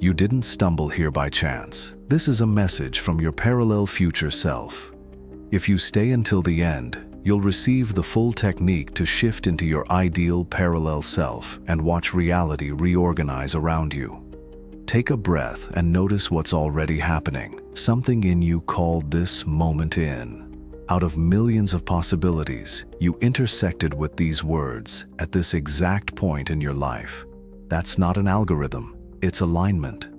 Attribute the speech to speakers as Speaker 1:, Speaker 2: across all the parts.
Speaker 1: You didn't stumble here by chance. This is a message from your parallel future self. If you stay until the end, you'll receive the full technique to shift into your ideal parallel self and watch reality reorganize around you. Take a breath and notice what's already happening. Something in you called this moment in. Out of millions of possibilities, you intersected with these words at this exact point in your life. That's not an algorithm, it's alignment.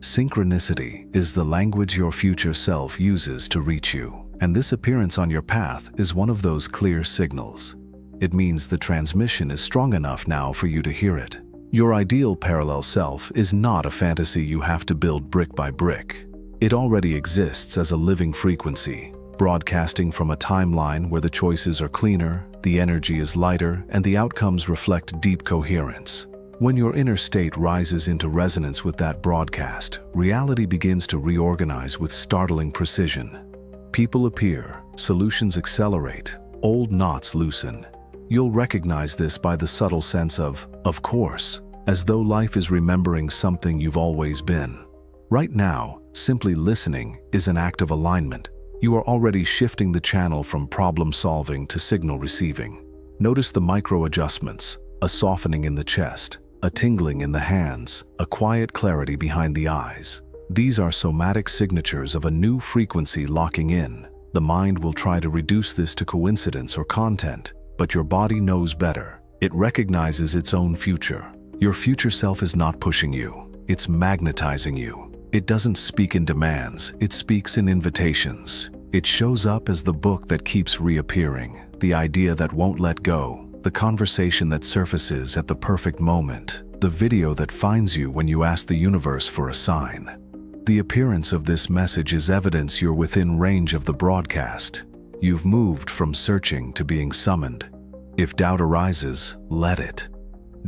Speaker 1: Synchronicity is the language your future self uses to reach you, and this appearance on your path is one of those clear signals. It means the transmission is strong enough now for you to hear it. Your ideal parallel self is not a fantasy you have to build brick by brick. It already exists as a living frequency, broadcasting from a timeline where the choices are cleaner, the energy is lighter, and the outcomes reflect deep coherence. When your inner state rises into resonance with that broadcast, reality begins to reorganize with startling precision. People appear, solutions accelerate, old knots loosen. You'll recognize this by the subtle sense of course, as though life is remembering something you've always been. Right now, simply listening is an act of alignment. You are already shifting the channel from problem solving to signal receiving. Notice the micro adjustments, a softening in the chest, a tingling in the hands, a quiet clarity behind the eyes. These are somatic signatures of a new frequency locking in. The mind will try to reduce this to coincidence or content, but your body knows better. It recognizes its own future. Your future self is not pushing you, it's magnetizing you. It doesn't speak in demands, it speaks in invitations. It shows up as the book that keeps reappearing, the idea that won't let go, the conversation that surfaces at the perfect moment, the video that finds you when you ask the universe for a sign. The appearance of this message is evidence you're within range of the broadcast. You've moved from searching to being summoned. If doubt arises, let it.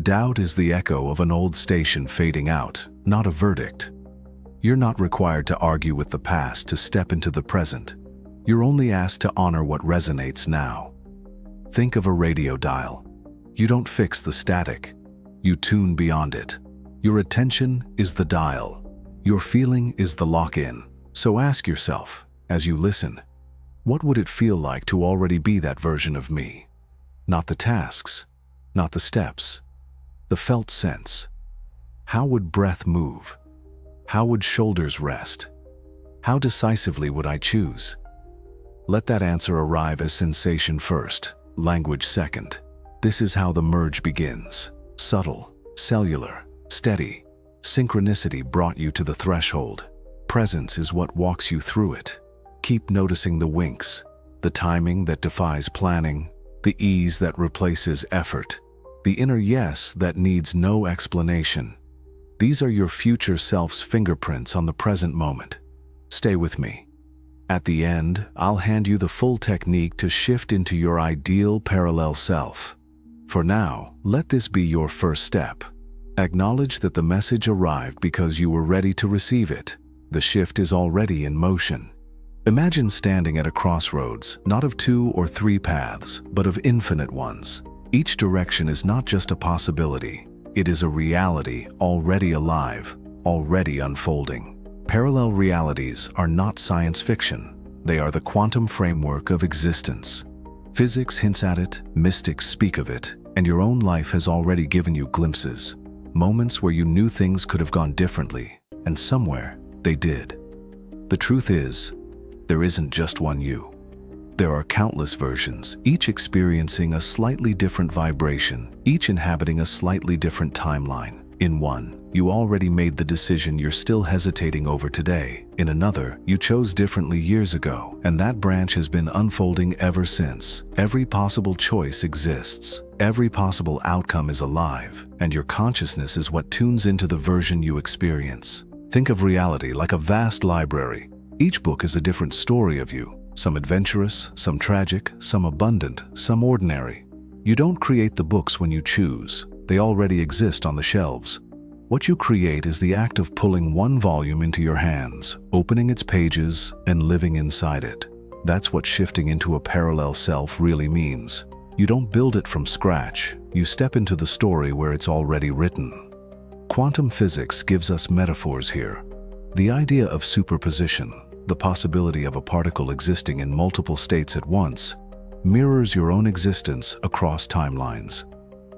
Speaker 1: Doubt is the echo of an old station fading out, not a verdict. You're not required to argue with the past to step into the present. You're only asked to honor what resonates now. Think of a radio dial. You don't fix the static. You tune beyond it. Your attention is the dial. Your feeling is the lock-in. So ask yourself, as you listen, what would it feel like to already be that version of me? Not the tasks, not the steps, the felt sense. How would breath move? How would shoulders rest? How decisively would I choose? Let that answer arrive as sensation first, language second. This is how the merge begins. Subtle, cellular, steady. Synchronicity brought you to the threshold. Presence is what walks you through it. Keep noticing the winks, the timing that defies planning, the ease that replaces effort, the inner yes that needs no explanation. These are your future self's fingerprints on the present moment. Stay with me. At the end, I'll hand you the full technique to shift into your ideal parallel self. For now, let this be your first step. Acknowledge that the message arrived because you were ready to receive it. The shift is already in motion. Imagine standing at a crossroads, not of 2 or 3 paths, but of infinite ones. Each direction is not just a possibility. It is a reality already alive, already unfolding. Parallel realities are not science fiction. They are the quantum framework of existence. Physics hints at it, mystics speak of it, and your own life has already given you glimpses. Moments where you knew things could have gone differently, and somewhere they did. The truth is, there isn't just one you. There are countless versions, each experiencing a slightly different vibration, each inhabiting a slightly different timeline. In one, you already made the decision you're still hesitating over today. In another, you chose differently years ago, and that branch has been unfolding ever since. Every possible choice exists. Every possible outcome is alive, and your consciousness is what tunes into the version you experience. Think of reality like a vast library. Each book is a different story of you, some adventurous, some tragic, some abundant, some ordinary. You don't create the books when you choose. They already exist on the shelves. What you create is the act of pulling one volume into your hands, opening its pages, and living inside it. That's what shifting into a parallel self really means. You don't build it from scratch. You step into the story where it's already written. Quantum physics gives us metaphors here. The idea of superposition, the possibility of a particle existing in multiple states at once, mirrors your own existence across timelines.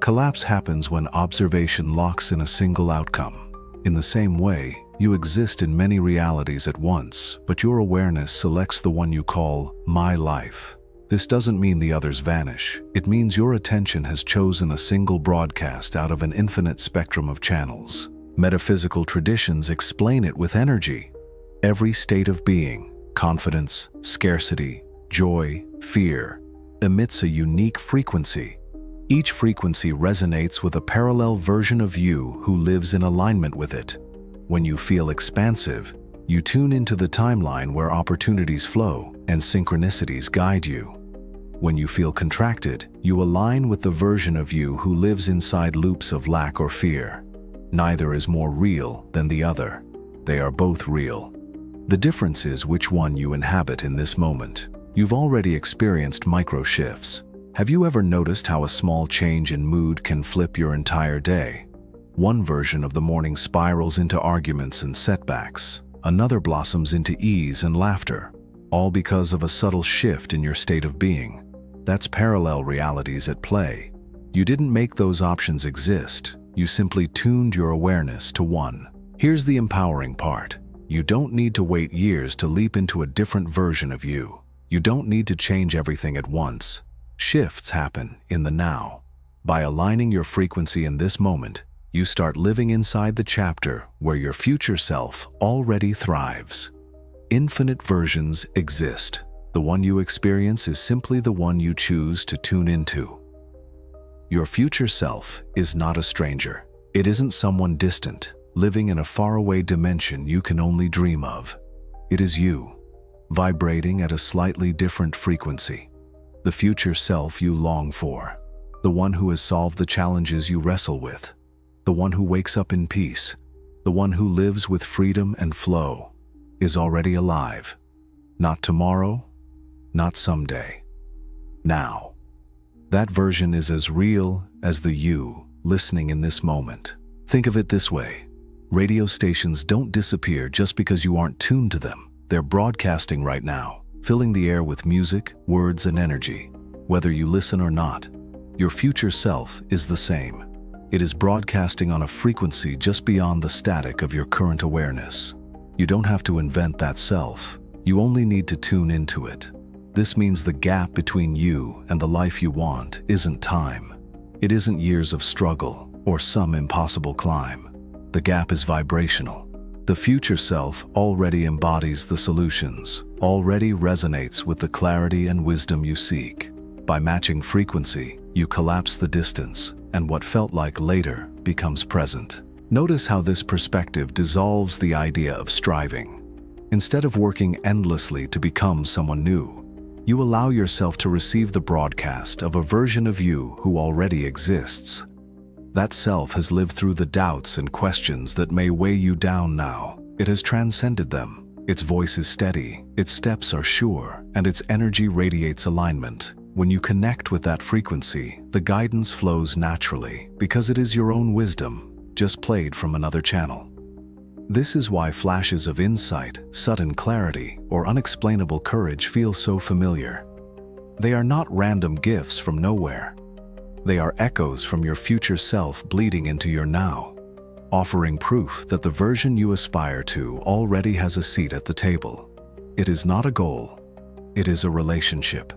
Speaker 1: Collapse happens when observation locks in a single outcome. In the same way, you exist in many realities at once, but your awareness selects the one you call my life. This doesn't mean the others vanish. It means your attention has chosen a single broadcast out of an infinite spectrum of channels. Metaphysical traditions explain it with energy. Every state of being, confidence, scarcity, joy, fear, emits a unique frequency. Each frequency resonates with a parallel version of you who lives in alignment with it. When you feel expansive, you tune into the timeline where opportunities flow and synchronicities guide you. When you feel contracted, you align with the version of you who lives inside loops of lack or fear. Neither is more real than the other. They are both real. The difference is which one you inhabit in this moment. You've already experienced micro shifts. Have you ever noticed how a small change in mood can flip your entire day? One version of the morning spirals into arguments and setbacks. Another blossoms into ease and laughter, all because of a subtle shift in your state of being. That's parallel realities at play. You didn't make those options exist. You simply tuned your awareness to one. Here's the empowering part. You don't need to wait years to leap into a different version of you. You don't need to change everything at once. Shifts happen in the now. By aligning your frequency in this moment, you start living inside the chapter where your future self already thrives. Infinite versions exist. The one you experience is simply the one you choose to tune into. Your future self is not a stranger. It isn't someone distant, living in a faraway dimension you can only dream of. It is you, vibrating at a slightly different frequency. The future self you long for. The one who has solved the challenges you wrestle with. The one who wakes up in peace. The one who lives with freedom and flow. Is already alive. Not tomorrow, not someday. Now. That version is as real as the you listening in this moment. Think of it this way. Radio stations don't disappear just because you aren't tuned to them. They're broadcasting right now, filling the air with music, words, and energy. Whether you listen or not, your future self is the same. It is broadcasting on a frequency just beyond the static of your current awareness. You don't have to invent that self. You only need to tune into it. This means the gap between you and the life you want isn't time. It isn't years of struggle or some impossible climb. The gap is vibrational. The future self already embodies the solutions, already resonates with the clarity and wisdom you seek. By matching frequency, you collapse the distance, and what felt like later becomes present. Notice how this perspective dissolves the idea of striving. Instead of working endlessly to become someone new, you allow yourself to receive the broadcast of a version of you who already exists. That self has lived through the doubts and questions that may weigh you down now. It has transcended them. Its voice is steady, its steps are sure, and its energy radiates alignment. When you connect with that frequency, the guidance flows naturally because it is your own wisdom, just played from another channel. This is why flashes of insight, sudden clarity, or unexplainable courage feel so familiar. They are not random gifts from nowhere. They are echoes from your future self bleeding into your now, offering proof that the version you aspire to already has a seat at the table. It is not a goal. It is a relationship.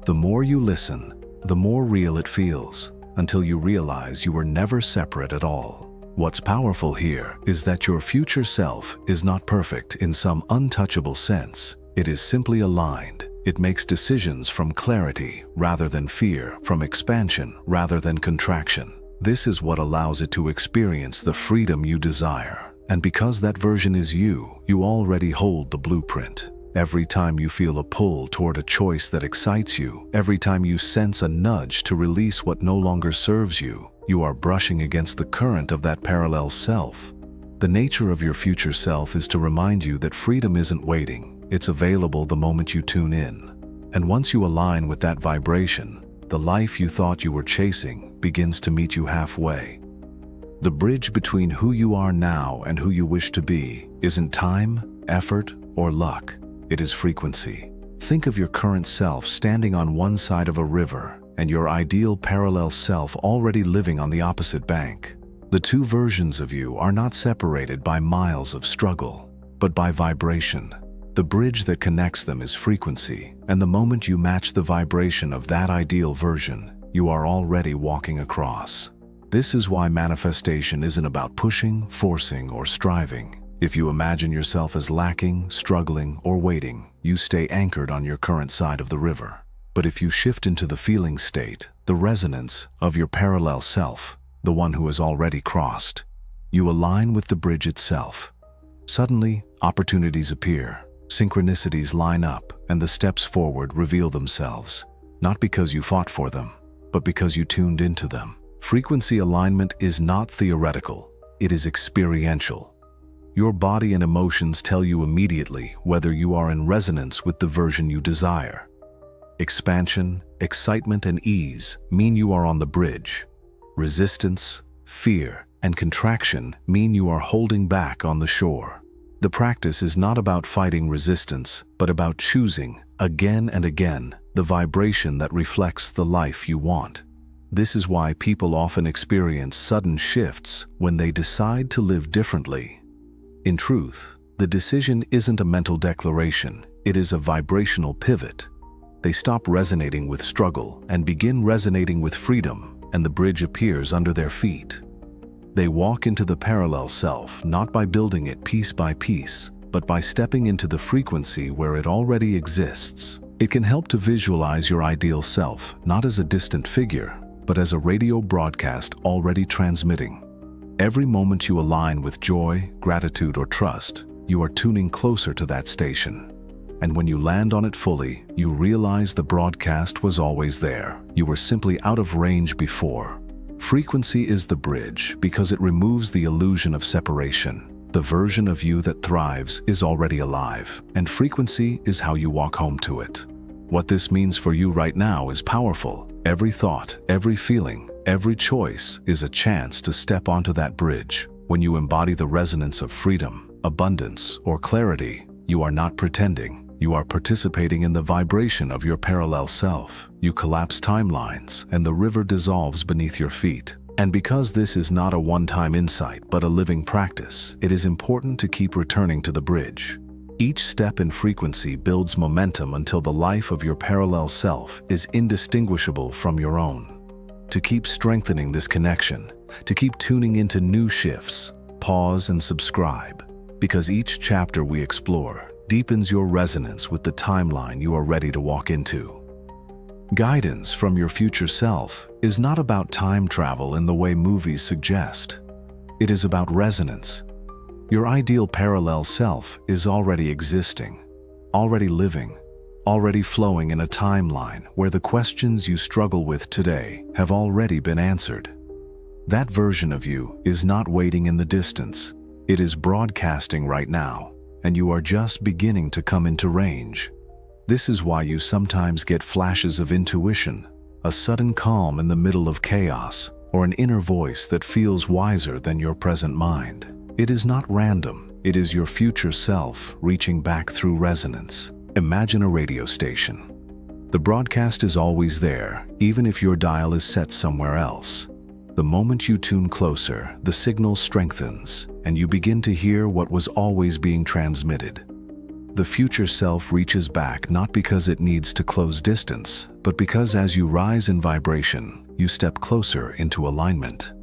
Speaker 1: The more you listen, the more real it feels, until you realize you were never separate at all. What's powerful here is that your future self is not perfect in some untouchable sense. It is simply aligned. It makes decisions from clarity rather than fear, from expansion rather than contraction. This is what allows it to experience the freedom you desire. And because that version is you, you already hold the blueprint. Every time you feel a pull toward a choice that excites you, every time you sense a nudge to release what no longer serves you, you are brushing against the current of that parallel self. The nature of your future self is to remind you that freedom isn't waiting. It's available the moment you tune in. And once you align with that vibration, the life you thought you were chasing begins to meet you halfway. The bridge between who you are now and who you wish to be isn't time, effort, or luck. It is frequency. Think of your current self standing on one side of a river and your ideal parallel self already living on the opposite bank. The two versions of you are not separated by miles of struggle, but by vibration. The bridge that connects them is frequency, and the moment you match the vibration of that ideal version, you are already walking across. This is why manifestation isn't about pushing, forcing, or striving. If you imagine yourself as lacking, struggling, or waiting, you stay anchored on your current side of the river. But if you shift into the feeling state, the resonance of your parallel self, the one who has already crossed, you align with the bridge itself. Suddenly, opportunities appear, synchronicities line up, and the steps forward reveal themselves, not because you fought for them, but because you tuned into them. Frequency alignment is not theoretical, it is experiential. Your body and emotions tell you immediately whether you are in resonance with the version you desire. Expansion, excitement, and ease mean you are on the bridge. Resistance, fear, and contraction mean you are holding back on the shore. The practice is not about fighting resistance, but about choosing, again and again, the vibration that reflects the life you want. This is why people often experience sudden shifts when they decide to live differently. In truth, the decision isn't a mental declaration, it is a vibrational pivot. They stop resonating with struggle and begin resonating with freedom, and the bridge appears under their feet. They walk into the parallel self not by building it piece by piece, but by stepping into the frequency where it already exists. It can help to visualize your ideal self, not as a distant figure, but as a radio broadcast already transmitting. Every moment you align with joy, gratitude, or trust, you are tuning closer to that station. And when you land on it fully, you realize the broadcast was always there. You were simply out of range before. Frequency is the bridge because it removes the illusion of separation. The version of you that thrives is already alive, and frequency is how you walk home to it. What this means for you right now is powerful. Every thought, every feeling, every choice is a chance to step onto that bridge. When you embody the resonance of freedom, abundance, or clarity, you are not pretending. You are participating in the vibration of your parallel self. You collapse timelines, and the river dissolves beneath your feet. And because this is not a one-time insight, but a living practice, it is important to keep returning to the bridge. Each step in frequency builds momentum until the life of your parallel self is indistinguishable from your own. To keep strengthening this connection, to keep tuning into new shifts, pause and subscribe, because each chapter we explore deepens your resonance with the timeline you are ready to walk into. Guidance from your future self is not about time travel in the way movies suggest. It is about resonance. Your ideal parallel self is already existing, already living, already flowing in a timeline where the questions you struggle with today have already been answered. That version of you is not waiting in the distance. It is broadcasting right now, and you are just beginning to come into range. This is why you sometimes get flashes of intuition, a sudden calm in the middle of chaos, or an inner voice that feels wiser than your present mind. It is not random, it is your future self reaching back through resonance. Imagine a radio station. The broadcast is always there, even if your dial is set somewhere else. The moment you tune closer, the signal strengthens, and you begin to hear what was always being transmitted. The future self reaches back not because it needs to close distance, but because as you rise in vibration, you step closer into alignment.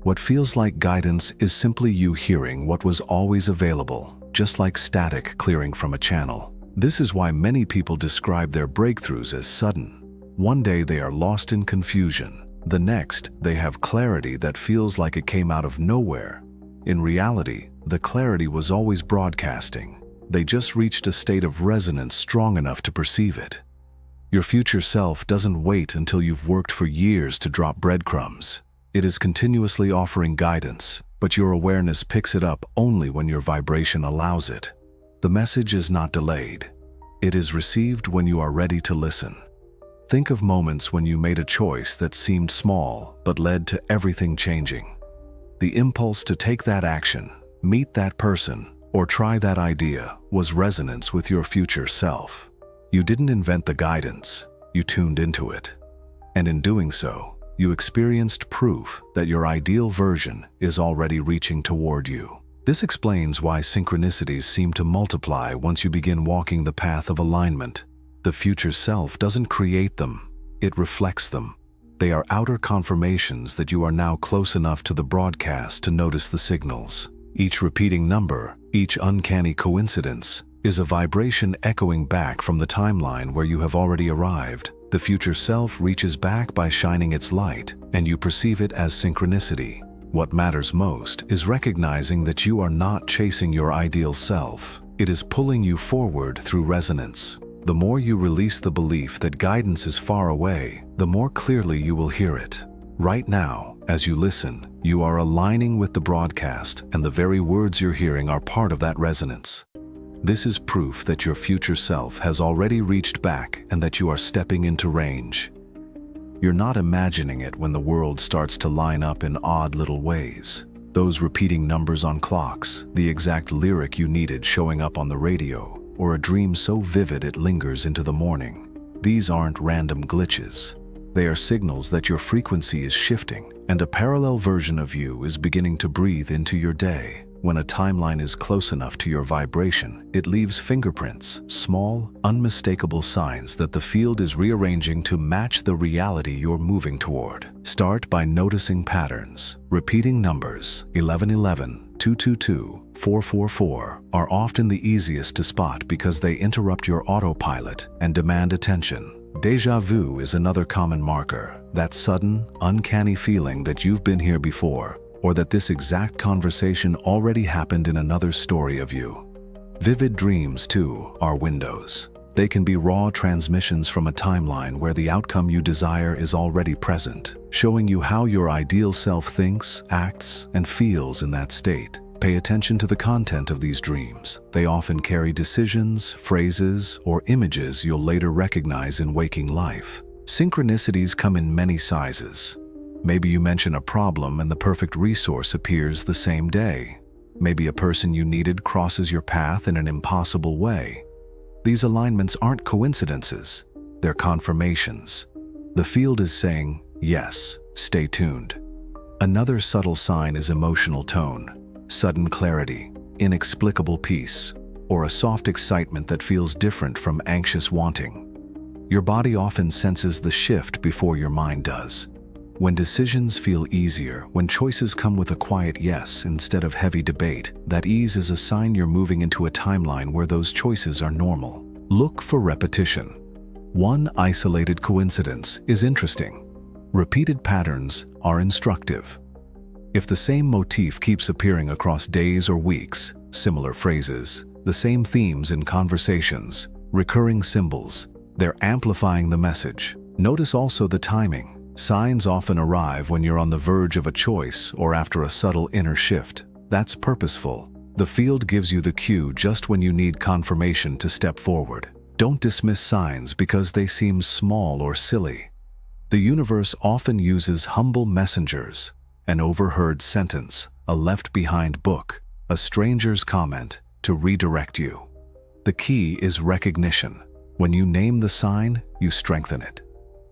Speaker 1: What feels like guidance is simply you hearing what was always available, just like static clearing from a channel. This is why many people describe their breakthroughs as sudden. One day they are lost in confusion. The next, they have clarity that feels like it came out of nowhere. In reality, the clarity was always broadcasting. They just reached a state of resonance strong enough to perceive it. Your future self doesn't wait until you've worked for years to drop breadcrumbs. It is continuously offering guidance, but your awareness picks it up only when your vibration allows it. The message is not delayed. It is received when you are ready to listen. Think of moments when you made a choice that seemed small but led to everything changing. The impulse to take that action, meet that person, or try that idea was resonance with your future self. You didn't invent the guidance, you tuned into it. And in doing so, you experienced proof that your ideal version is already reaching toward you. This explains why synchronicities seem to multiply once you begin walking the path of alignment. The future self doesn't create them, it reflects them. They are outer confirmations that you are now close enough to the broadcast to notice the signals. Each repeating number, each uncanny coincidence, is a vibration echoing back from the timeline where you have already arrived. The future self reaches back by shining its light, and you perceive it as synchronicity. What matters most is recognizing that you are not chasing your ideal self. It is pulling you forward through resonance. The more you release the belief that guidance is far away, the more clearly you will hear it. Right now, as you listen, you are aligning with the broadcast, and the very words you're hearing are part of that resonance. This is proof that your future self has already reached back and that you are stepping into range. You're not imagining it when the world starts to line up in odd little ways. Those repeating numbers on clocks, the exact lyric you needed showing up on the radio, or a dream so vivid it lingers into the morning. These aren't random glitches. They are signals that your frequency is shifting, and a parallel version of you is beginning to breathe into your day. When a timeline is close enough to your vibration, it leaves fingerprints, small, unmistakable signs that the field is rearranging to match the reality you're moving toward. Start by noticing patterns. Repeating numbers 1111, 222, 444 are often the easiest to spot because they interrupt your autopilot and demand attention. Déjà vu is another common marker, that sudden, uncanny feeling that you've been here before, or that this exact conversation already happened in another story of you. Vivid dreams, too, are windows. They can be raw transmissions from a timeline where the outcome you desire is already present, showing you how your ideal self thinks, acts, and feels in that state. Pay attention to the content of these dreams. They often carry decisions, phrases, or images you'll later recognize in waking life. Synchronicities come in many sizes. Maybe you mention a problem and the perfect resource appears the same day. Maybe a person you needed crosses your path in an impossible way. These alignments aren't coincidences, they're confirmations. The field is saying, yes, stay tuned. Another subtle sign is emotional tone. Sudden clarity, inexplicable peace, or a soft excitement that feels different from anxious wanting. Your body often senses the shift before your mind does. When decisions feel easier, when choices come with a quiet yes instead of heavy debate, that ease is a sign you're moving into a timeline where those choices are normal. Look for repetition. One isolated coincidence is interesting. Repeated patterns are instructive. If the same motif keeps appearing across days or weeks, similar phrases, the same themes in conversations, recurring symbols, they're amplifying the message. Notice also the timing. Signs often arrive when you're on the verge of a choice or after a subtle inner shift. That's purposeful. The field gives you the cue just when you need confirmation to step forward. Don't dismiss signs because they seem small or silly. The universe often uses humble messengers, an overheard sentence, a left-behind book, a stranger's comment, to redirect you. The key is recognition. When you name the sign, you strengthen it.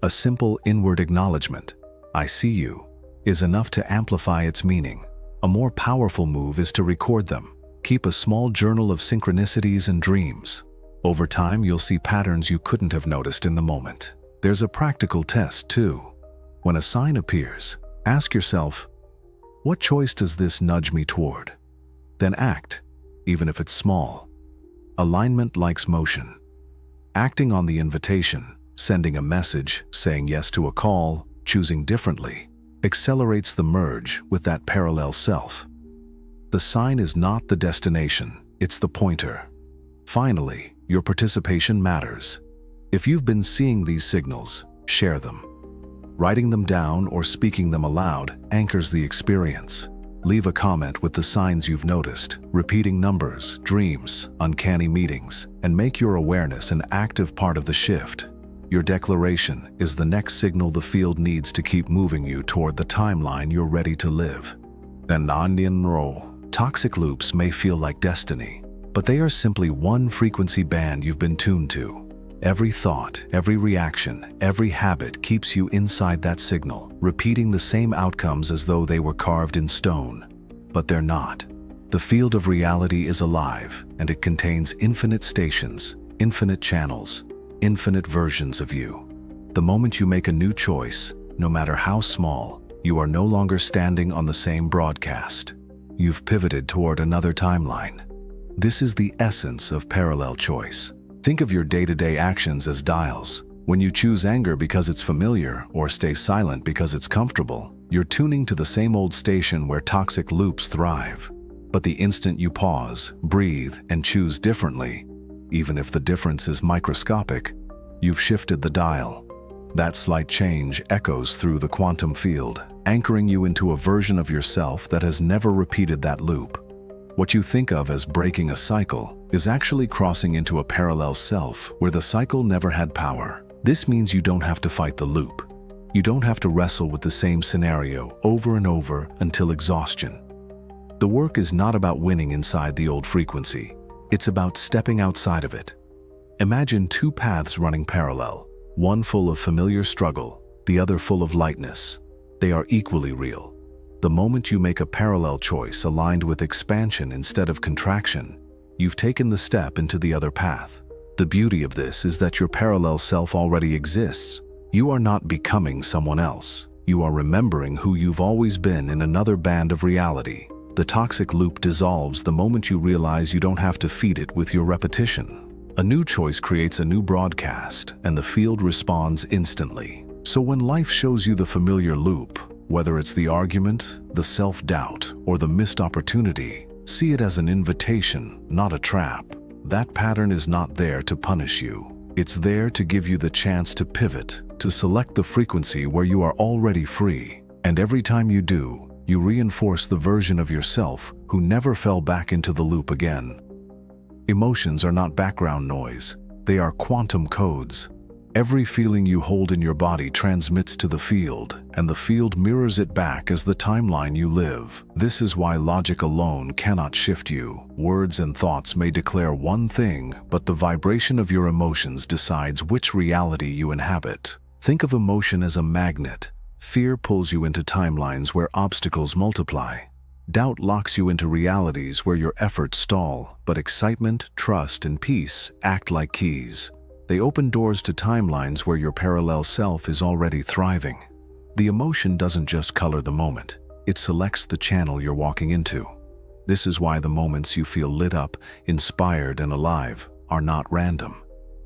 Speaker 1: A simple inward acknowledgement, I see you, is enough to amplify its meaning. A more powerful move is to record them. Keep a small journal of synchronicities and dreams. Over time, you'll see patterns you couldn't have noticed in the moment. There's a practical test, too. When a sign appears, ask yourself, what choice does this nudge me toward? Then act, even if it's small. Alignment likes motion. Acting on the invitation, sending a message, saying yes to a call, choosing differently, accelerates the merge with that parallel self. The sign is not the destination, it's the pointer. Finally, your participation matters. If you've been seeing these signals, share them. Writing them down or speaking them aloud anchors the experience. Leave a comment with the signs you've noticed, repeating numbers, dreams, uncanny meetings, and make your awareness an active part of the shift. Your declaration is the next signal the field needs to keep moving you toward the timeline you're ready to live. and Nandian-ro. Toxic loops may feel like destiny, but they are simply one frequency band you've been tuned to. Every thought, every reaction, every habit keeps you inside that signal, repeating the same outcomes as though they were carved in stone. But they're not. The field of reality is alive, and it contains infinite stations, infinite channels, infinite versions of you. The moment you make a new choice, no matter how small, you are no longer standing on the same broadcast. You've pivoted toward another timeline. This is the essence of parallel choice. Think of your day-to-day actions as dials. When you choose anger because it's familiar or stay silent because it's comfortable, you're tuning to the same old station where toxic loops thrive. But the instant you pause, breathe, and choose differently, even if the difference is microscopic, you've shifted the dial. That slight change echoes through the quantum field, anchoring you into a version of yourself that has never repeated that loop. What you think of as breaking a cycle is actually crossing into a parallel self where the cycle never had power. This means you don't have to fight the loop. You don't have to wrestle with the same scenario over and over until exhaustion. The work is not about winning inside the old frequency. It's about stepping outside of it. Imagine two paths running parallel, one full of familiar struggle, the other full of lightness. They are equally real. The moment you make a parallel choice aligned with expansion instead of contraction, you've taken the step into the other path. The beauty of this is that your parallel self already exists. You are not becoming someone else. You are remembering who you've always been in another band of reality. The toxic loop dissolves the moment you realize you don't have to feed it with your repetition. A new choice creates a new broadcast, and the field responds instantly. So when life shows you the familiar loop, whether it's the argument, the self-doubt, or the missed opportunity, see it as an invitation, not a trap. That pattern is not there to punish you. It's there to give you the chance to pivot, to select the frequency where you are already free. And every time you do, you reinforce the version of yourself who never fell back into the loop again. Emotions are not background noise. They are quantum codes. Every feeling you hold in your body transmits to the field, and the field mirrors it back as the timeline you live. This is why logic alone cannot shift you. Words and thoughts may declare one thing, but the vibration of your emotions decides which reality you inhabit. Think of emotion as a magnet. Fear pulls you into timelines where obstacles multiply. Doubt locks you into realities where your efforts stall, but excitement, trust, and peace act like keys. They open doors to timelines where your parallel self is already thriving. The emotion doesn't just color the moment, it selects the channel you're walking into. This is why the moments you feel lit up, inspired, and alive are not random.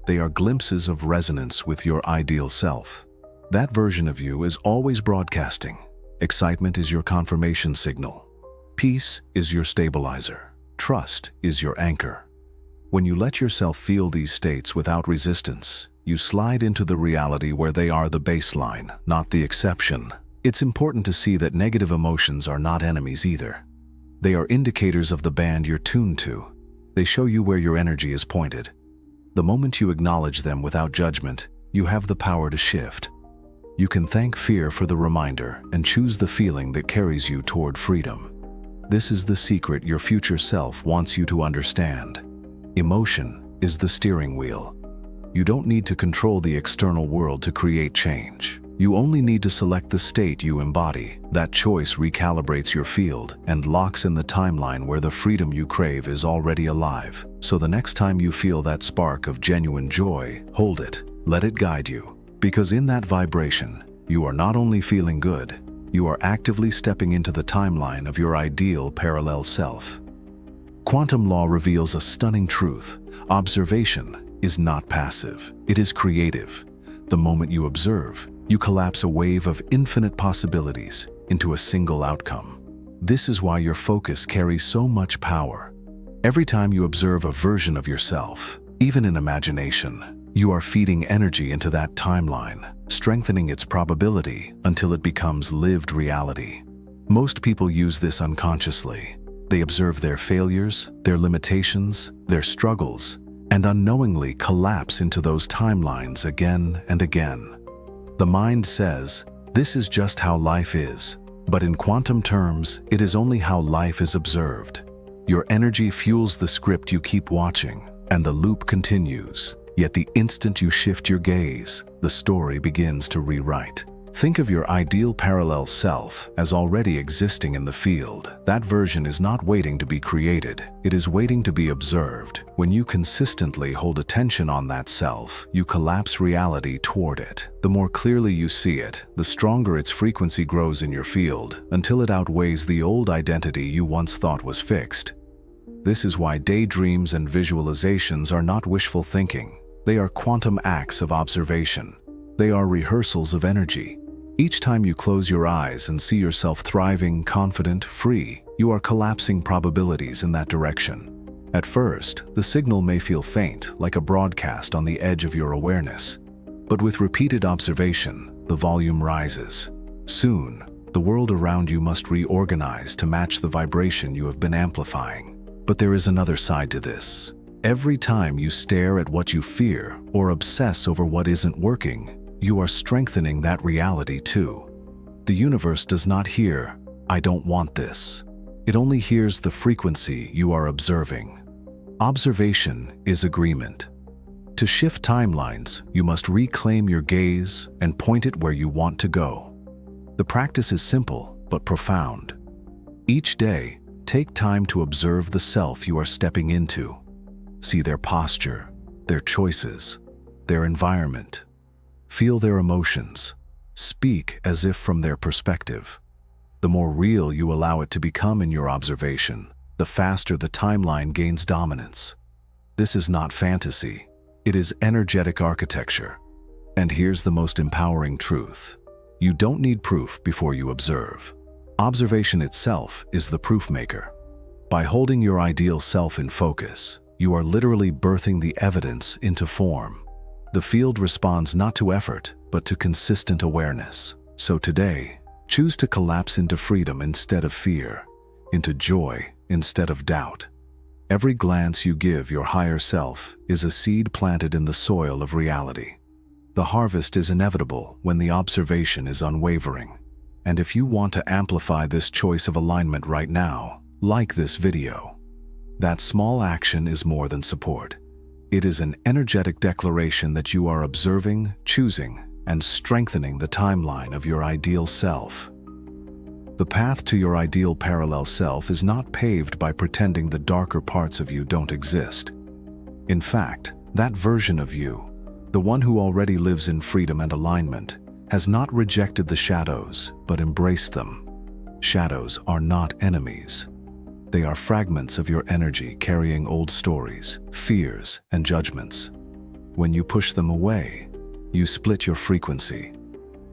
Speaker 1: They are glimpses of resonance with your ideal self. That version of you is always broadcasting. Excitement is your confirmation signal. Peace is your stabilizer. Trust is your anchor. When you let yourself feel these states without resistance, you slide into the reality where they are the baseline, not the exception. It's important to see that negative emotions are not enemies either. They are indicators of the band you're tuned to. They show you where your energy is pointed. The moment you acknowledge them without judgment, you have the power to shift. You can thank fear for the reminder and choose the feeling that carries you toward freedom. This is the secret your future self wants you to understand. Emotion is the steering wheel. You don't need to control the external world to create change. You only need to select the state you embody. That choice recalibrates your field and locks in the timeline where the freedom you crave is already alive. So the next time you feel that spark of genuine joy, hold it. Let it guide you. Because in that vibration, you are not only feeling good, you are actively stepping into the timeline of your ideal parallel self. Quantum law reveals a stunning truth. Observation is not passive. It is creative. The moment you observe, you collapse a wave of infinite possibilities into a single outcome. This is why your focus carries so much power. Every time you observe a version of yourself, even in imagination, you are feeding energy into that timeline, strengthening its probability until it becomes lived reality. Most people use this unconsciously. They observe their failures, their limitations, their struggles, and unknowingly collapse into those timelines again and again. The mind says, "This is just how life is." But in quantum terms, it is only how life is observed. Your energy fuels the script you keep watching, and the loop continues. Yet the instant you shift your gaze, the story begins to rewrite. Think of your ideal parallel self as already existing in the field. That version is not waiting to be created, it is waiting to be observed. When you consistently hold attention on that self, you collapse reality toward it. The more clearly you see it, the stronger its frequency grows in your field, until it outweighs the old identity you once thought was fixed. This is why daydreams and visualizations are not wishful thinking. They are quantum acts of observation. They are rehearsals of energy. Each time you close your eyes and see yourself thriving, confident, free, you are collapsing probabilities in that direction. At first, the signal may feel faint, like a broadcast on the edge of your awareness. But with repeated observation, the volume rises. Soon, the world around you must reorganize to match the vibration you have been amplifying. But there is another side to this. Every time you stare at what you fear or obsess over what isn't working, you are strengthening that reality too. The universe does not hear, "I don't want this." It only hears the frequency you are observing. Observation is agreement. To shift timelines, you must reclaim your gaze and point it where you want to go. The practice is simple but profound. Each day, take time to observe the self you are stepping into. See their posture, their choices, their environment. Feel their emotions. Speak as if from their perspective. The more real you allow it to become in your observation, the faster the timeline gains dominance. This is not fantasy. It is energetic architecture. And here's the most empowering truth. You don't need proof before you observe. Observation itself is the proof maker. By holding your ideal self in focus, you are literally birthing the evidence into form. The field responds not to effort, but to consistent awareness. So today, choose to collapse into freedom instead of fear, into joy instead of doubt. Every glance you give your higher self is a seed planted in the soil of reality. The harvest is inevitable when the observation is unwavering. And if you want to amplify this choice of alignment right now, like this video. That small action is more than support. It is an energetic declaration that you are observing, choosing, and strengthening the timeline of your ideal self. The path to your ideal parallel self is not paved by pretending the darker parts of you don't exist. In fact, that version of you, the one who already lives in freedom and alignment, has not rejected the shadows, but embraced them. Shadows are not enemies. They are fragments of your energy carrying old stories, fears, and judgments. When you push them away, you split your frequency.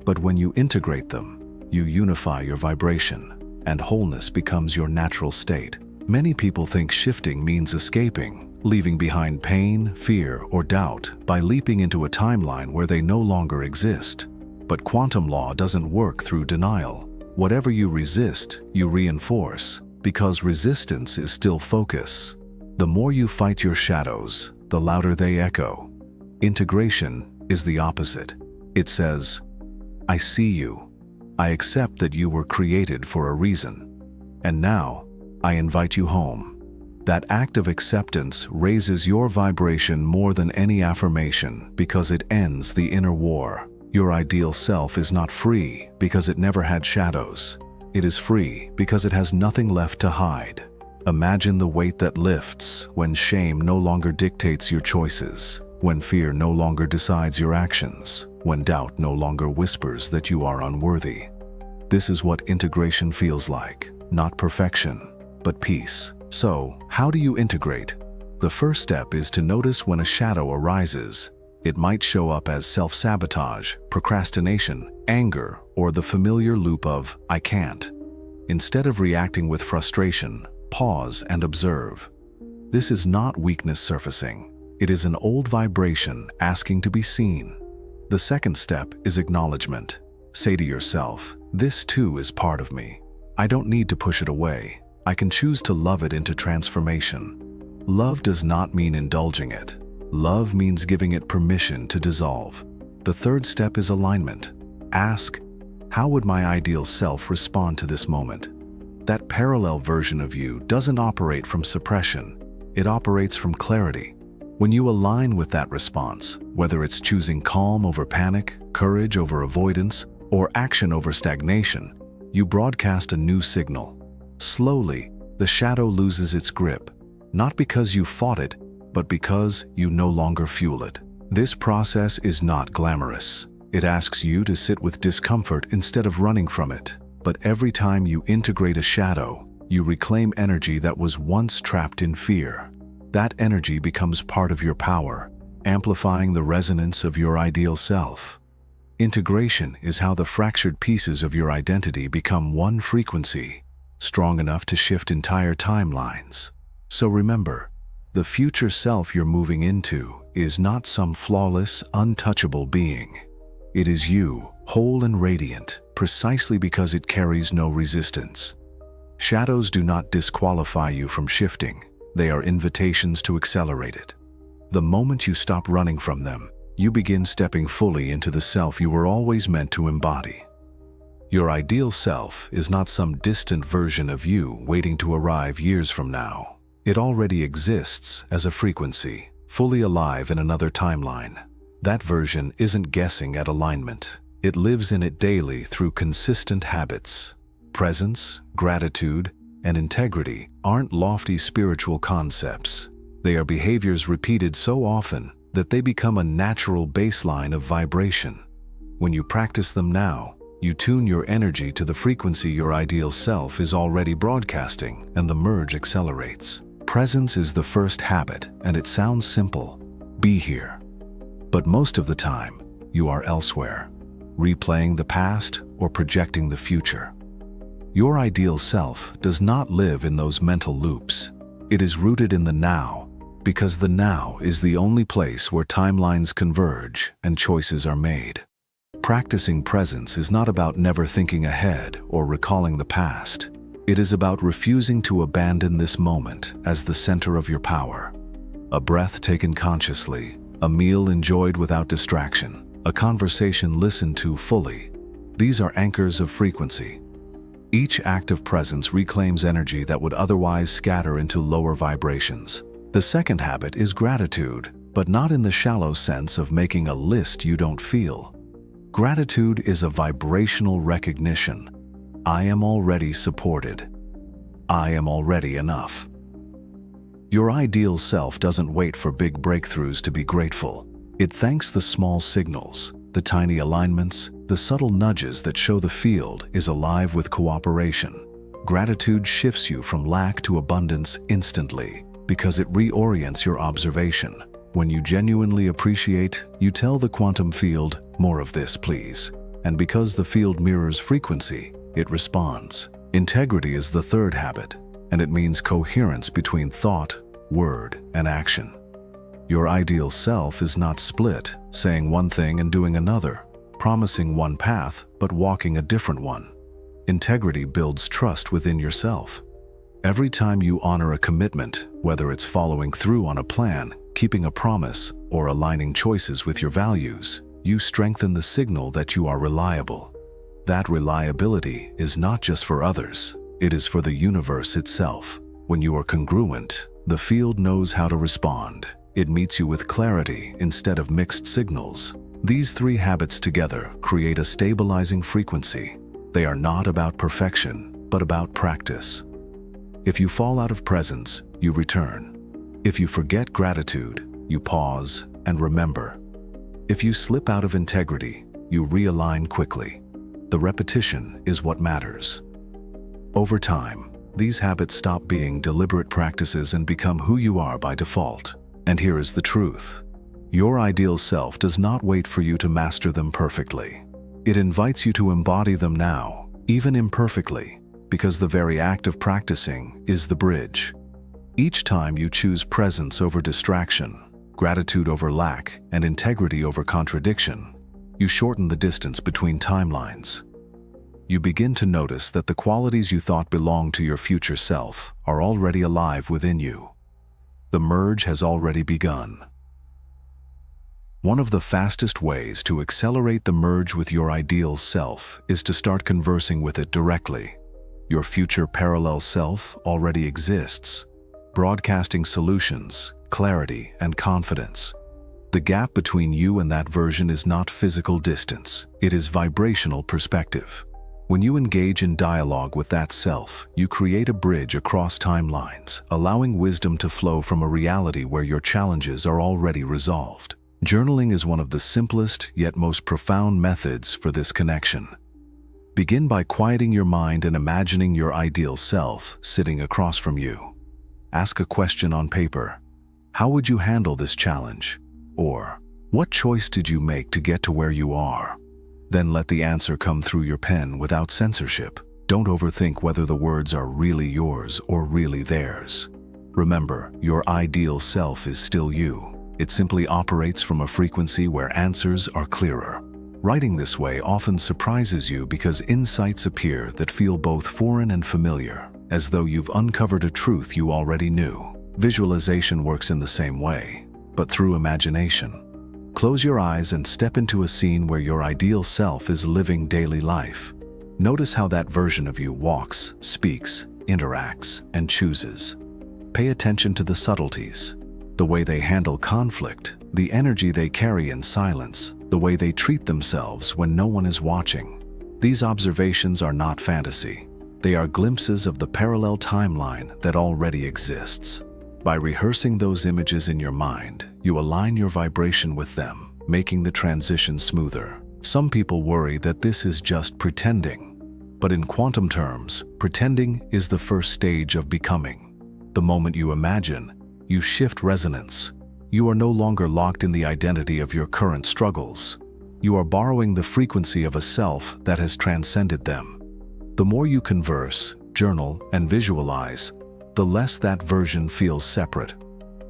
Speaker 1: But when you integrate them, you unify your vibration, and wholeness becomes your natural state. Many people think shifting means escaping, leaving behind pain, fear, or doubt by leaping into a timeline where they no longer exist. But quantum law doesn't work through denial. Whatever you resist, you reinforce. Because resistance is still focus. The more you fight your shadows, the louder they echo. Integration is the opposite. It says, "I see you. I accept that you were created for a reason. And now, I invite you home." That act of acceptance raises your vibration more than any affirmation because it ends the inner war. Your ideal self is not free because it never had shadows. It is free because it has nothing left to hide. Imagine the weight that lifts when shame no longer dictates your choices, when fear no longer decides your actions, when doubt no longer whispers that you are unworthy. This is what integration feels like, not perfection, but peace. So, how do you integrate? The first step is to notice when a shadow arises. It might show up as self-sabotage, procrastination, anger, or the familiar loop of "I can't." Instead of reacting with frustration, pause and observe. This is not weakness surfacing. It is an old vibration asking to be seen. The second step is acknowledgement. Say to yourself, "This too is part of me. I don't need to push it away. I can choose to love it into transformation." Love does not mean indulging it. Love means giving it permission to dissolve. The third step is alignment. Ask, How would my ideal self respond to this moment? That parallel version of you doesn't operate from suppression. It operates from clarity. When you align with that response, whether it's choosing calm over panic, courage over avoidance, or action over stagnation, you broadcast a new signal. Slowly, the shadow loses its grip, not because you fought it, but because you no longer fuel it. This process is not glamorous. It asks you to sit with discomfort instead of running from it. But every time you integrate a shadow, you reclaim energy that was once trapped in fear. That energy becomes part of your power, amplifying the resonance of your ideal self. Integration is how the fractured pieces of your identity become one frequency, strong enough to shift entire timelines. So remember, the future self you're moving into is not some flawless, untouchable being. It is you, whole and radiant, precisely because it carries no resistance. Shadows do not disqualify you from shifting. They are invitations to accelerate it. The moment you stop running from them, you begin stepping fully into the self you were always meant to embody. Your ideal self is not some distant version of you waiting to arrive years from now. It already exists as a frequency, fully alive in another timeline. That version isn't guessing at alignment. It lives in it daily through consistent habits. Presence, gratitude, and integrity aren't lofty spiritual concepts. They are behaviors repeated so often that they become a natural baseline of vibration. When you practice them now, you tune your energy to the frequency your ideal self is already broadcasting, and the merge accelerates. Presence is the first habit, and it sounds simple. Be here. But most of the time, you are elsewhere, replaying the past or projecting the future. Your ideal self does not live in those mental loops. It is rooted in the now, because the now is the only place where timelines converge and choices are made. Practicing presence is not about never thinking ahead or recalling the past. It is about refusing to abandon this moment as the center of your power. A breath taken consciously, a meal enjoyed without distraction, a conversation listened to fully. These are anchors of frequency. Each act of presence reclaims energy that would otherwise scatter into lower vibrations. The second habit is gratitude, but not in the shallow sense of making a list you don't feel. Gratitude is a vibrational recognition. I am already supported. I am already enough. Your ideal self doesn't wait for big breakthroughs to be grateful. It thanks the small signals, the tiny alignments, the subtle nudges that show the field is alive with cooperation. Gratitude shifts you from lack to abundance instantly because it reorients your observation. When you genuinely appreciate, you tell the quantum field, "More of this, please." And because the field mirrors frequency, it responds. Integrity is the third habit, and it means coherence between thought, word, and action. Your ideal self is not split, saying one thing and doing another, promising one path but walking a different one. Integrity builds trust within yourself. Every time you honor a commitment, whether it's following through on a plan, keeping a promise, or aligning choices with your values, you strengthen the signal that you are reliable. That reliability is not just for others, it is for the universe itself. When you are congruent, the field knows how to respond. It meets you with clarity instead of mixed signals. These three habits together create a stabilizing frequency. They are not about perfection, but about practice. If you fall out of presence, you return. If you forget gratitude, you pause and remember. If you slip out of integrity, you realign quickly. The repetition is what matters. Over time, these habits stop being deliberate practices and become who you are by default. And here is the truth. Your ideal self does not wait for you to master them perfectly. It invites you to embody them now, even imperfectly, because the very act of practicing is the bridge. Each time you choose presence over distraction, gratitude over lack, and integrity over contradiction, you shorten the distance between timelines. You begin to notice that the qualities you thought belonged to your future self are already alive within you. The merge has already begun. One of the fastest ways to accelerate the merge with your ideal self is to start conversing with it directly. Your future parallel self already exists, broadcasting solutions, clarity, and confidence. The gap between you and that version is not physical distance, it is vibrational perspective. When you engage in dialogue with that self, you create a bridge across timelines, allowing wisdom to flow from a reality where your challenges are already resolved. Journaling is one of the simplest yet most profound methods for this connection. Begin by quieting your mind and imagining your ideal self sitting across from you. Ask a question on paper. How would you handle this challenge? Or, what choice did you make to get to where you are? Then let the answer come through your pen without censorship. Don't overthink whether the words are really yours or really theirs. Remember, your ideal self is still you. It simply operates from a frequency where answers are clearer. Writing this way often surprises you because insights appear that feel both foreign and familiar, as though you've uncovered a truth you already knew. Visualization works in the same way, but through imagination. Close your eyes and step into a scene where your ideal self is living daily life. Notice how that version of you walks, speaks, interacts, and chooses. Pay attention to the subtleties. The way they handle conflict, the energy they carry in silence, the way they treat themselves when no one is watching. These observations are not fantasy. They are glimpses of the parallel timeline that already exists. By rehearsing those images in your mind, you align your vibration with them, making the transition smoother. Some people worry that this is just pretending. But in quantum terms, pretending is the first stage of becoming. The moment you imagine, you shift resonance. You are no longer locked in the identity of your current struggles. You are borrowing the frequency of a self that has transcended them. The more you converse, journal, and visualize, the less that version feels separate.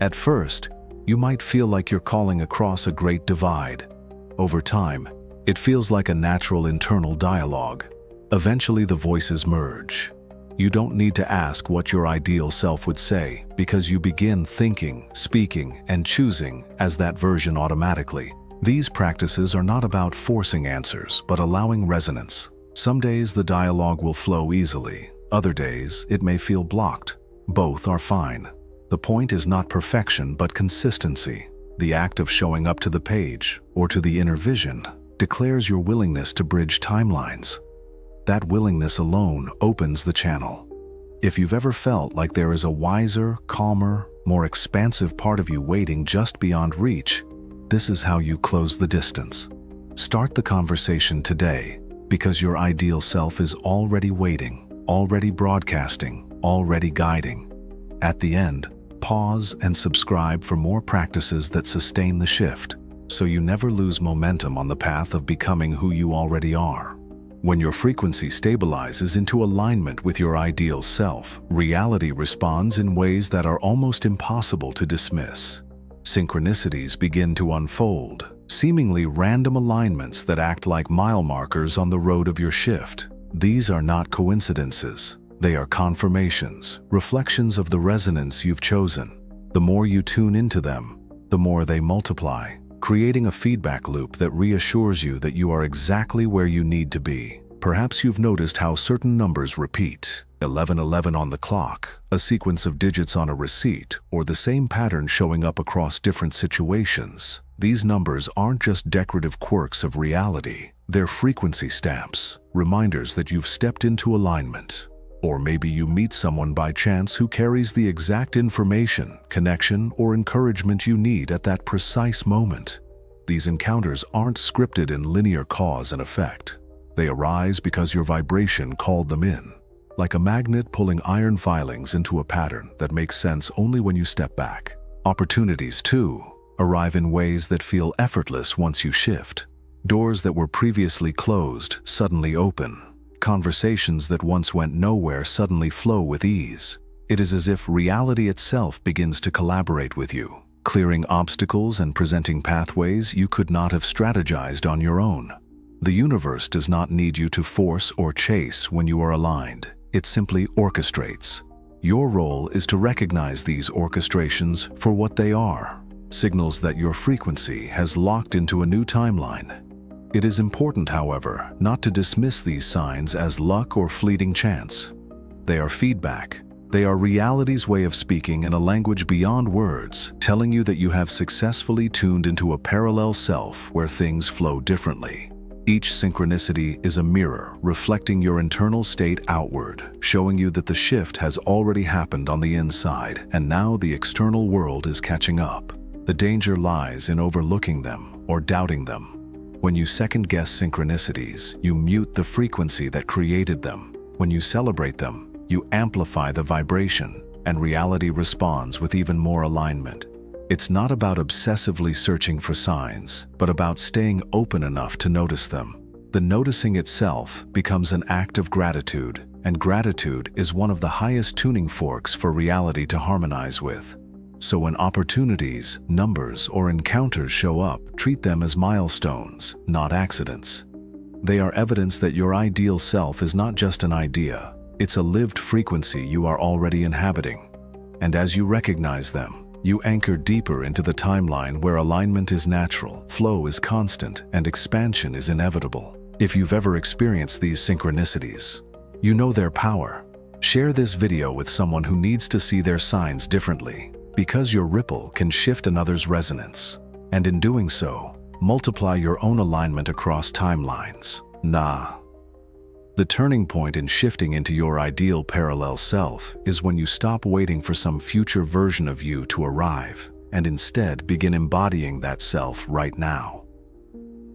Speaker 1: At first, you might feel like you're calling across a great divide. Over time, it feels like a natural internal dialogue. Eventually, the voices merge. You don't need to ask what your ideal self would say because you begin thinking, speaking, and choosing as that version automatically. These practices are not about forcing answers, but allowing resonance. Some days the dialogue will flow easily. Other days it may feel blocked. Both are fine. The point is not perfection, but consistency. The act of showing up to the page or to the inner vision declares your willingness to bridge timelines. That willingness alone opens the channel. If you've ever felt like there is a wiser, calmer, more expansive part of you waiting just beyond reach, this is how you close the distance. Start the conversation today, because your ideal self is already waiting, already broadcasting, already guiding. At the end, pause and subscribe for more practices that sustain the shift, so you never lose momentum on the path of becoming who you already are. When your frequency stabilizes into alignment with your ideal self, reality responds in ways that are almost impossible to dismiss. Synchronicities begin to unfold, seemingly random alignments that act like mile markers on the road of your shift. These are not coincidences. They are confirmations, reflections of the resonance you've chosen. The more you tune into them, the more they multiply, creating a feedback loop that reassures you that you are exactly where you need to be. Perhaps you've noticed how certain numbers repeat. 1111 on the clock, a sequence of digits on a receipt, or the same pattern showing up across different situations. These numbers aren't just decorative quirks of reality. They're frequency stamps, reminders that you've stepped into alignment. Or maybe you meet someone by chance who carries the exact information, connection, or encouragement you need at that precise moment. These encounters aren't scripted in linear cause and effect. They arise because your vibration called them in, like a magnet pulling iron filings into a pattern that makes sense only when you step back. Opportunities, too, arrive in ways that feel effortless once you shift. Doors that were previously closed suddenly open. Conversations that once went nowhere suddenly flow with ease. It is as if reality itself begins to collaborate with you, clearing obstacles and presenting pathways you could not have strategized on your own. The universe does not need you to force or chase when you are aligned. It simply orchestrates. Your role is to recognize these orchestrations for what they are: signals that your frequency has locked into a new timeline. It is important, however, not to dismiss these signs as luck or fleeting chance. They are feedback. They are reality's way of speaking in a language beyond words, telling you that you have successfully tuned into a parallel self where things flow differently. Each synchronicity is a mirror reflecting your internal state outward, showing you that the shift has already happened on the inside and now the external world is catching up. The danger lies in overlooking them or doubting them. When you second-guess synchronicities, you mute the frequency that created them. When you celebrate them, you amplify the vibration, and reality responds with even more alignment. It's not about obsessively searching for signs, but about staying open enough to notice them. The noticing itself becomes an act of gratitude, and gratitude is one of the highest tuning forks for reality to harmonize with. So when opportunities, numbers, or encounters show up, treat them as milestones, not accidents. They are evidence that your ideal self is not just an idea, it's a lived frequency you are already inhabiting. And as you recognize them, you anchor deeper into the timeline where alignment is natural, flow is constant, and expansion is inevitable. If you've ever experienced these synchronicities, you know their power. Share this video with someone who needs to see their signs differently, because your ripple can shift another's resonance. And in doing so, multiply your own alignment across timelines. The turning point in shifting into your ideal parallel self is when you stop waiting for some future version of you to arrive and instead begin embodying that self right now.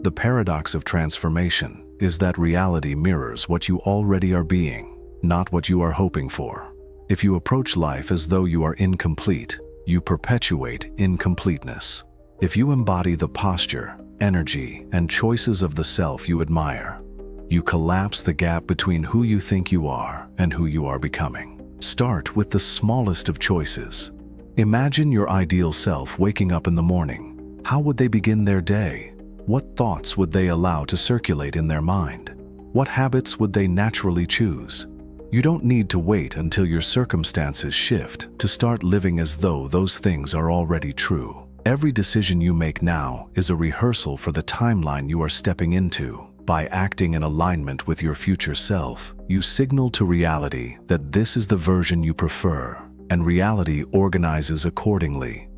Speaker 1: The paradox of transformation is that reality mirrors what you already are being, not what you are hoping for. If you approach life as though you are incomplete, you perpetuate incompleteness. If you embody the posture, energy, and choices of the self you admire, you collapse the gap between who you think you are and who you are becoming. Start with the smallest of choices. Imagine your ideal self waking up in the morning. How would they begin their day? What thoughts would they allow to circulate in their mind? What habits would they naturally choose? You don't need to wait until your circumstances shift to start living as though those things are already true. Every decision you make now is a rehearsal for the timeline you are stepping into. By acting in alignment with your future self, you signal to reality that this is the version you prefer, and reality organizes accordingly.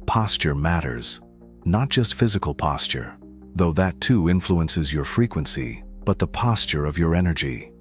Speaker 1: Posture matters, not just physical posture, though that too influences your frequency, but the posture of your energy.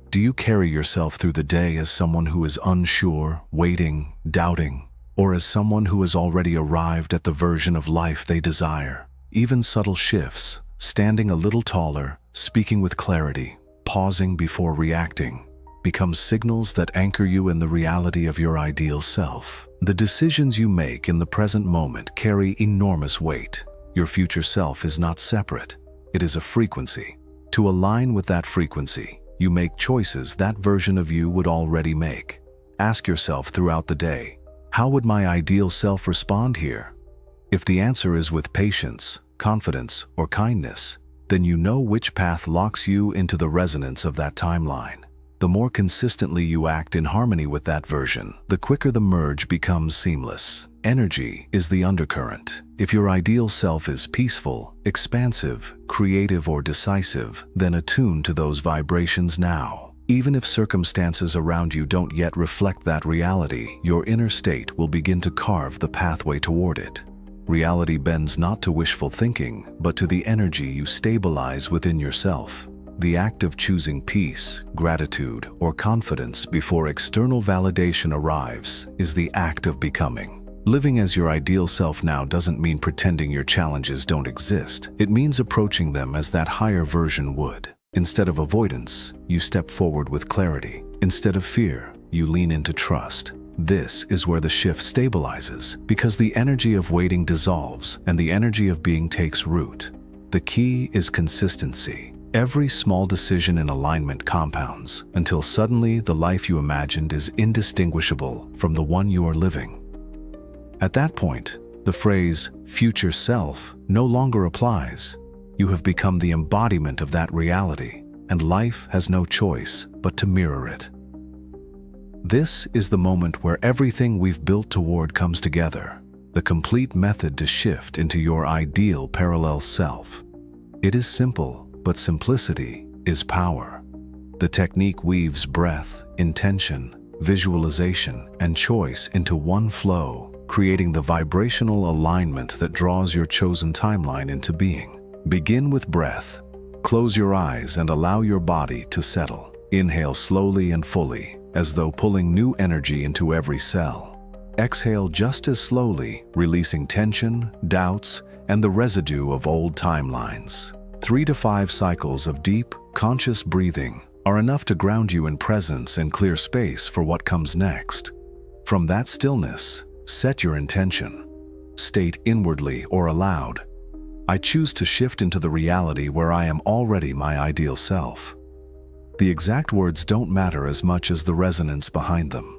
Speaker 1: Do you carry yourself through the day as someone who is unsure, waiting, doubting, or as someone who has already arrived at the version of life they desire? Even subtle shifts, standing a little taller, speaking with clarity, pausing before reacting, become signals that anchor you in the reality of your ideal self. The decisions you make in the present moment carry enormous weight. Your future self is not separate. It is a frequency. To align with that frequency, you make choices that version of you would already make. Ask yourself throughout the day, how would my ideal self respond here? If the answer is with patience, confidence, or kindness, then you know which path locks you into the resonance of that timeline. The more consistently you act in harmony with that version, the quicker the merge becomes seamless. Energy is the undercurrent. If your ideal self is peaceful, expansive, creative, or decisive, then attune to those vibrations now. Even if circumstances around you don't yet reflect that reality, your inner state will begin to carve the pathway toward it. Reality bends not to wishful thinking, but to the energy you stabilize within yourself. The act of choosing peace, gratitude, or confidence before external validation arrives is the act of becoming. Living as your ideal self now doesn't mean pretending your challenges don't exist. It means approaching them as that higher version would. Instead of avoidance, you step forward with clarity. Instead of fear, you lean into trust. This is where the shift stabilizes, because the energy of waiting dissolves and the energy of being takes root. The key is consistency. Every small decision in alignment compounds until suddenly the life you imagined is indistinguishable from the one you are living. At that point, the phrase future self no longer applies. You have become the embodiment of that reality, and life has no choice but to mirror it. This is the moment where everything we've built toward comes together. the complete method to shift into your ideal parallel self. It is simple, but simplicity is power. The technique weaves breath, intention, visualization, and choice into one flow, creating the vibrational alignment that draws your chosen timeline into being. Begin with breath. Close your eyes and allow your body to settle. Inhale slowly and fully, as though pulling new energy into every cell. Exhale just as slowly, releasing tension, doubts, and the residue of old timelines. 3 to 5 cycles of deep, conscious breathing are enough to ground you in presence and clear space for what comes next. From that stillness, set your intention. State inwardly or aloud, "I choose to shift into the reality where I am already my ideal self." The exact words don't matter as much as the resonance behind them.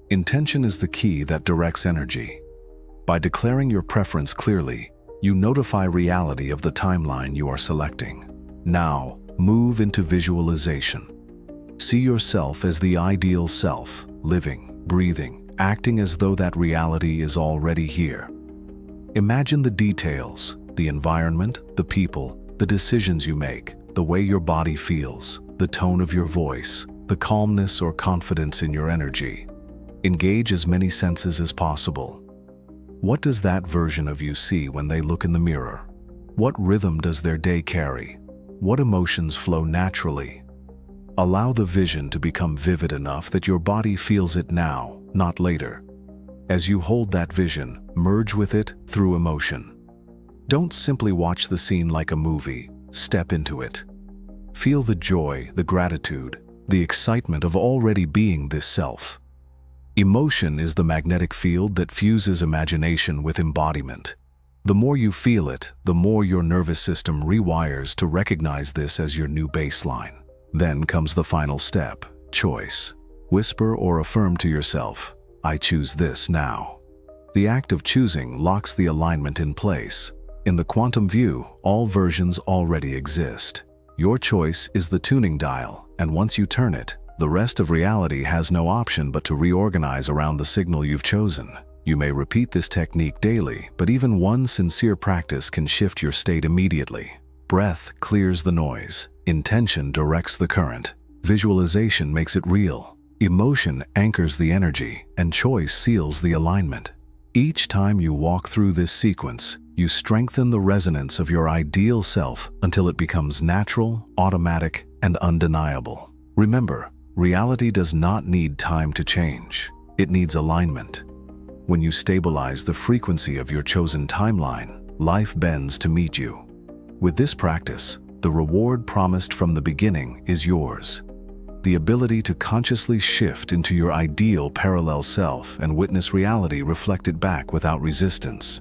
Speaker 1: Intention is the key that directs energy. By declaring your preference clearly, you notify reality of the timeline you are selecting. Now, move into visualization. See yourself as the ideal self, living, breathing, acting as though that reality is already here. Imagine the details, the environment, the people, the decisions you make, the way your body feels, the tone of your voice, the calmness or confidence in your energy. Engage as many senses as possible. What does that version of you see when they look in the mirror? What rhythm does their day carry? What emotions flow naturally? Allow the vision to become vivid enough that your body feels it now, not later. As you hold that vision, merge with it through emotion. Don't simply watch the scene like a movie, step into it. Feel the joy, the gratitude, the excitement of already being this self. Emotion is the magnetic field that fuses imagination with embodiment. The more you feel it, the more your nervous system rewires to recognize this as your new baseline. Then comes the final step, choice. Whisper or affirm to yourself, "I choose this now." The act of choosing locks the alignment in place. In the quantum view, all versions already exist. Your choice is the tuning dial, and once you turn it, the rest of reality has no option but to reorganize around the signal you've chosen. You may repeat this technique daily, but even one sincere practice can shift your state immediately. Breath clears the noise, intention directs the current, visualization makes it real, emotion anchors the energy, and choice seals the alignment. Each time you walk through this sequence, you strengthen the resonance of your ideal self until it becomes natural, automatic, and undeniable. Remember, reality does not need time to change. It needs alignment. When you stabilize the frequency of your chosen timeline, life bends to meet you. With this practice, the reward promised from the beginning is yours. The ability to consciously shift into your ideal parallel self and witness reality reflected back without resistance.